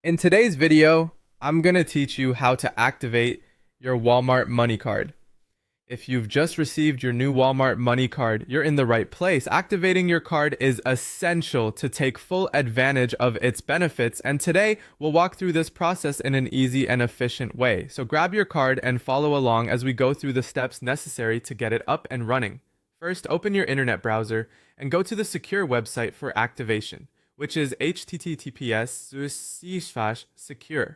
In today's video, I'm going to teach you how to activate your Walmart MoneyCard. If you've just received your new Walmart MoneyCard, you're in the right place. Activating your card is essential to take full advantage of its benefits, and today we'll walk through this process in an easy and efficient way. So grab your card and follow along as we go through the steps necessary to get it up and running. First, open your internet browser and go to the secure website for activation, which is https://secure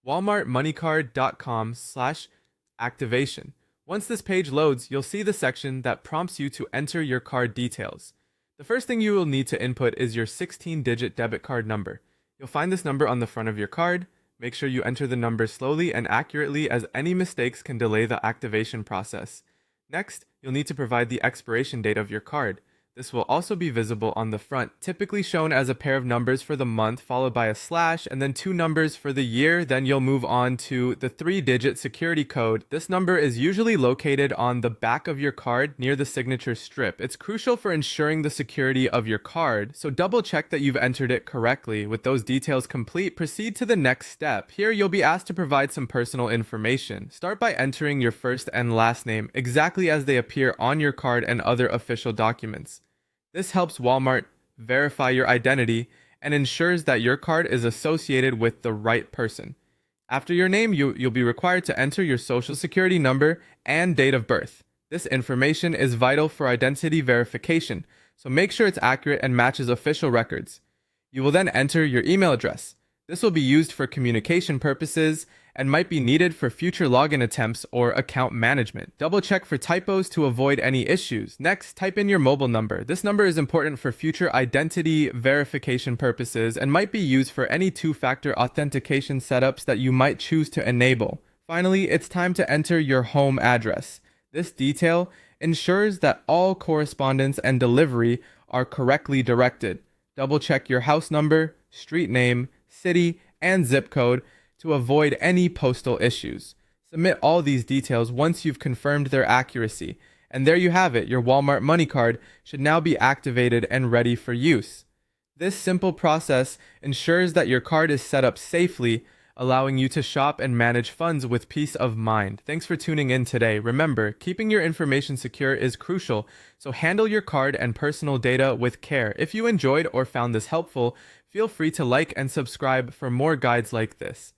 walmartmoneycard.com/activation. Once this page loads, you'll see the section that prompts you to enter your card details. The first thing you will need to input is your 16-digit debit card number. You'll find this number on the front of your card. Make sure you enter the number slowly and accurately, as any mistakes can delay the activation process. Next, you'll need to provide the expiration date of your card. This will also be visible on the front, typically shown as a pair of numbers for the month followed by a slash and then two numbers for the year. Then you'll move on to the 3-digit security code. This number is usually located on the back of your card near the signature strip. It's crucial for ensuring the security of your card, so double check that you've entered it correctly. With those details complete, proceed to the next step. Here you'll be asked to provide some personal information. Start by entering your first and last name exactly as they appear on your card and other official documents. This helps Walmart verify your identity and ensures that your card is associated with the right person. After your name, you'll be required to enter your social security number and date of birth. This information is vital for identity verification, so make sure it's accurate and matches official records. You will then enter your email address. This will be used for communication purposes and might be needed for future login attempts or account management. Double check for typos to avoid any issues. Next, type in your mobile number. This number is important for future identity verification purposes and might be used for any two-factor authentication setups that you might choose to enable. Finally, it's time to enter your home address. This detail ensures that all correspondence and delivery are correctly directed. Double check your house number, street name, city, and zip code to avoid any postal issues. Submit all these details once you've confirmed their accuracy. And there you have it, your Walmart MoneyCard should now be activated and ready for use. This simple process ensures that your card is set up safely, allowing you to shop and manage funds with peace of mind. Thanks for tuning in today. Remember, keeping your information secure is crucial, so handle your card and personal data with care. If you enjoyed or found this helpful, feel free to like and subscribe for more guides like this.